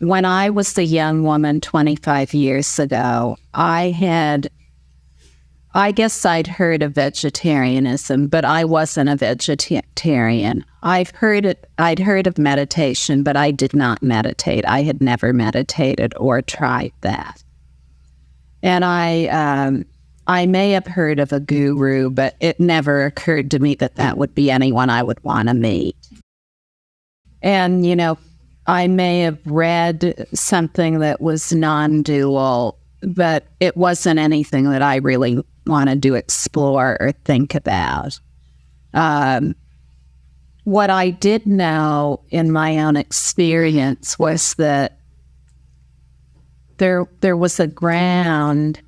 when I was a young woman 25 years ago, I guess I'd heard of vegetarianism, but I wasn't a vegetarian. I'd heard of meditation, but I did not meditate. I had never meditated or tried that. And I may have heard of a guru, but it never occurred to me that that would be anyone I would want to meet. And, I may have read something that was non-dual, but it wasn't anything that I really wanted to explore or think about. What I did know in my own experience was that there was a ground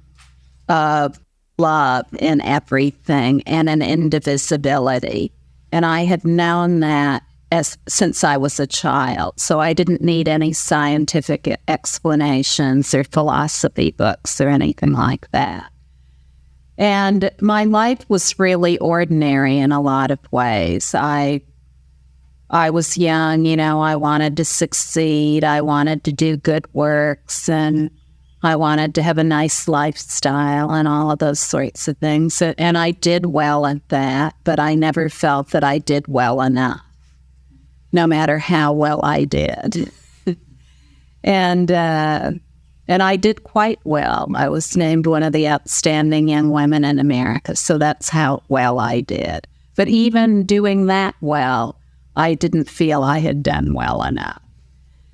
of love in everything and an indivisibility. And I had known that since I was a child. So I didn't need any scientific explanations or philosophy books or anything like that. And my life was really ordinary in a lot of ways. I was young, I wanted to succeed. I wanted to do good works, and I wanted to have a nice lifestyle and all of those sorts of things. And I did well at that, but I never felt that I did well enough, no matter how well I did. And I did quite well. I was named one of the outstanding young women in America, so that's how well I did. But even doing that well, I didn't feel I had done well enough.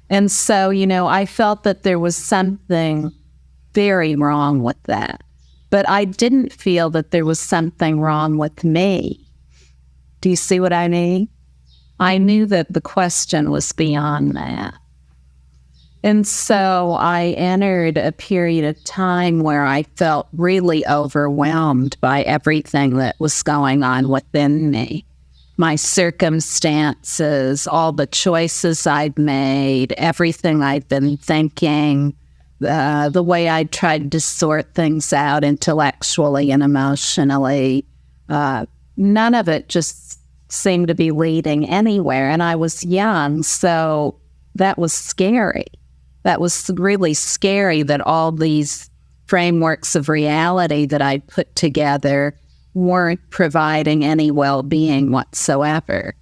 And so, I felt that there was something very wrong with that. But I didn't feel that there was something wrong with me. Do you see what I mean? I knew that the question was beyond that. And so I entered a period of time where I felt really overwhelmed by everything that was going on within me. My circumstances, all the choices I'd made, everything I'd been thinking, the way I tried to sort things out intellectually and emotionally, none of it just seemed to be leading anywhere. And I was young, so that was scary. That was really scary that all these frameworks of reality that I'd put together weren't providing any well-being whatsoever.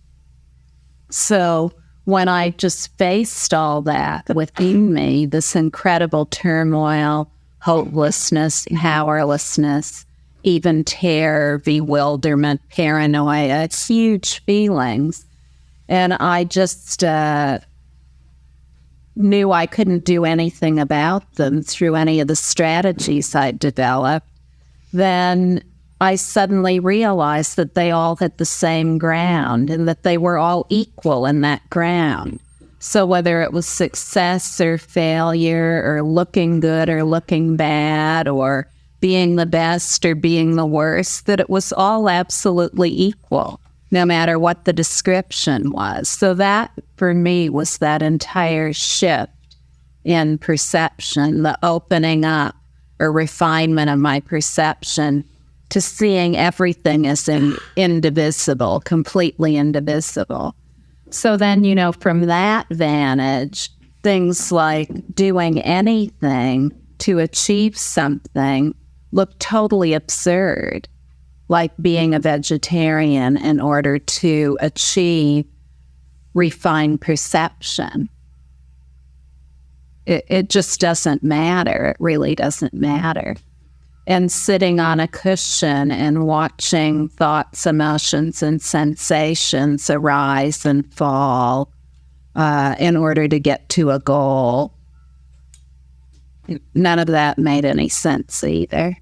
So when I just faced all that within me, this incredible turmoil, hopelessness, powerlessness, even terror, bewilderment, paranoia, huge feelings, and I just knew I couldn't do anything about them through any of the strategies I'd developed, then I suddenly realized that they all had the same ground and that they were all equal in that ground. So whether it was success or failure or looking good or looking bad or being the best or being the worst, that it was all absolutely equal, no matter what the description was. So that, for me, was that entire shift in perception, the opening up or refinement of my perception to seeing everything as indivisible, completely indivisible. So then, from that vantage, things like doing anything to achieve something looked totally absurd, like being a vegetarian in order to achieve refined perception. It just doesn't matter. It really doesn't matter. And sitting on a cushion and watching thoughts, emotions, and sensations arise and fall in order to get to a goal, none of that made any sense either.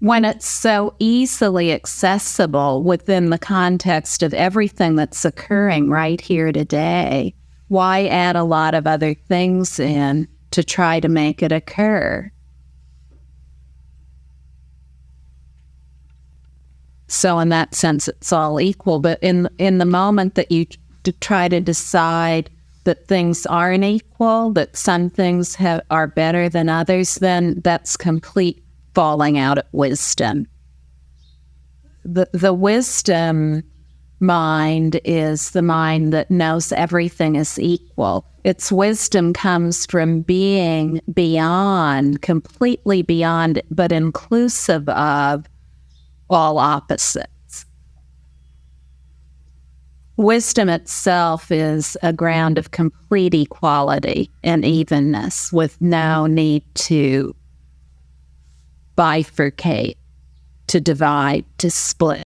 When it's so easily accessible within the context of everything that's occurring right here today, why add a lot of other things in to try to make it occur? So in that sense, it's all equal. But in the moment that you try to decide that things aren't equal, that some things are better than others, then that's complete falling out of wisdom. The wisdom mind is the mind that knows everything is equal. Its wisdom comes from being beyond, completely beyond, but inclusive of all opposites. Wisdom itself is a ground of complete equality and evenness with no need to bifurcate, to divide, to split.